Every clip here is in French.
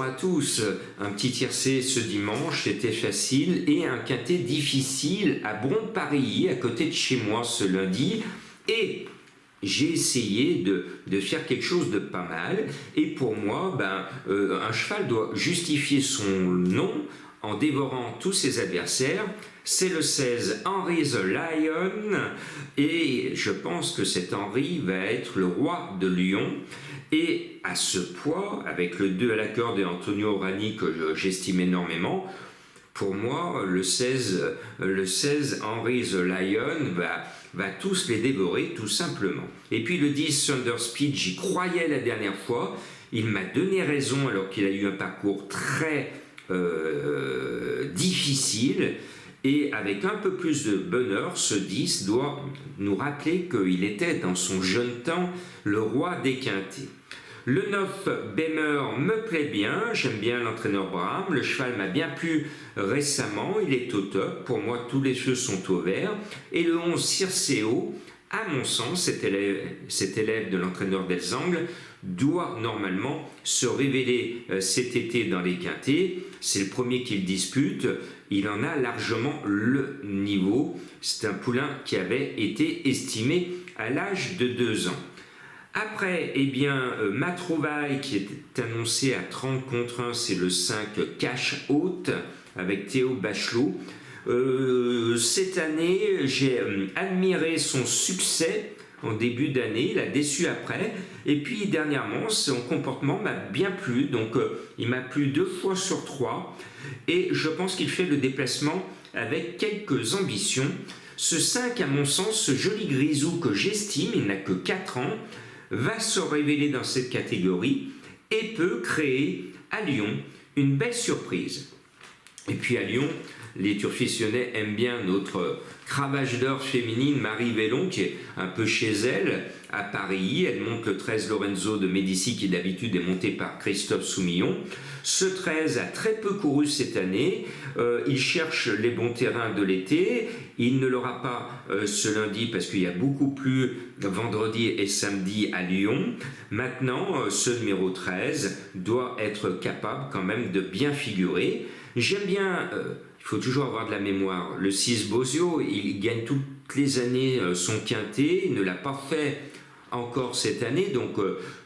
à tous. Un petit tiercé ce dimanche, c'était facile, et un quintet difficile à Bron-Parilly, à côté de chez moi ce lundi. Et j'ai essayé de faire quelque chose de pas mal. Et pour moi, un cheval doit justifier son nom en dévorant tous ses adversaires. C'est le 16 Henry the Lion, et je pense que cet Henry va être le roi de Lyon. Et à ce poids, avec le 2 à la corde et Antonio Rani que j'estime énormément, pour moi, le 16 Henry the Lion va tous les dévorer tout simplement. Et puis le 10 Thunder Speed, j'y croyais la dernière fois, il m'a donné raison alors qu'il a eu un parcours très difficile, et avec un peu plus de bonheur, ce 10 doit nous rappeler qu'il était dans son jeune temps le roi des quintets. Le 9 Bemer me plaît bien, j'aime bien l'entraîneur Braham, le cheval m'a bien plu récemment, il est au top, pour moi tous les feux sont au vert. Et le 11 Circeo, à mon sens, cet élève de l'entraîneur Delzangle doit normalement se révéler cet été dans les quintets. C'est le premier qu'il dispute, il en a largement le niveau. C'est un poulain qui avait été estimé à l'âge de 2 ans. Après, ma trouvaille qui est annoncée à 30 contre 1, c'est le 5 Cash Haute avec Théo Bachelot. Cette année, j'ai admiré son succès en début d'année, il a déçu après, et puis dernièrement son comportement m'a bien plu, donc il m'a plu 2 fois sur 3, et je pense qu'il fait le déplacement avec quelques ambitions. Ce 5, à mon sens, ce joli grisou que j'estime, il n'a que 4 ans, va se révéler dans cette catégorie et peut créer à Lyon une belle surprise. Et puis à Lyon, les turfiscionnais aiment bien notre cravache d'or féminine Marie Vellon, qui est un peu chez elle à Paris. Elle monte le 13 Lorenzo de Médicis, qui d'habitude est monté par Christophe Soumillon. Ce 13 a très peu couru cette année, il cherche les bons terrains de l'été, il ne l'aura pas ce lundi parce qu'il y a beaucoup plu vendredi et samedi à Lyon. Maintenant, ce numéro 13 doit être capable quand même de bien figurer. J'aime bien, il faut toujours avoir de la mémoire, le 6 Bozio, il gagne toutes les années son quintet, il ne l'a pas fait encore cette année, donc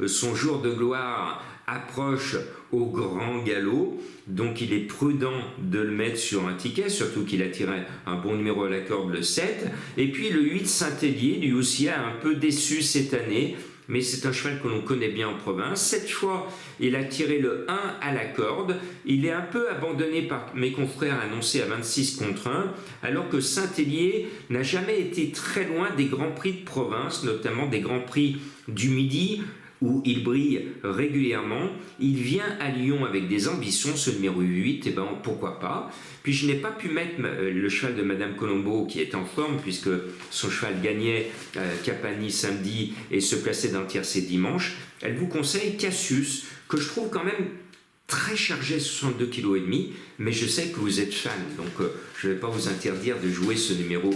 son jour de gloire approche au grand galop, donc il est prudent de le mettre sur un ticket, surtout qu'il a tiré un bon numéro à la corde, le 7. Et puis le 8 Saint-Hélier, lui aussi a un peu déçu cette année, mais c'est un cheval que l'on connaît bien en province. Cette fois, il a tiré le 1 à la corde. Il est un peu abandonné par mes confrères annoncés à 26 contre 1, alors que Saint-Hélier n'a jamais été très loin des grands prix de province, notamment des grands prix du Midi, où il brille régulièrement. Il vient à Lyon avec des ambitions, ce numéro 8, et pourquoi pas. Puis je n'ai pas pu mettre le cheval de Madame Colombo, qui est en forme, puisque son cheval gagnait Capani samedi et se plaçait dans le tiercé dimanche. Elle vous conseille Cassius, que je trouve quand même très chargé, 62,5 kg, mais je sais que vous êtes fan, donc je ne vais pas vous interdire de jouer ce numéro 1.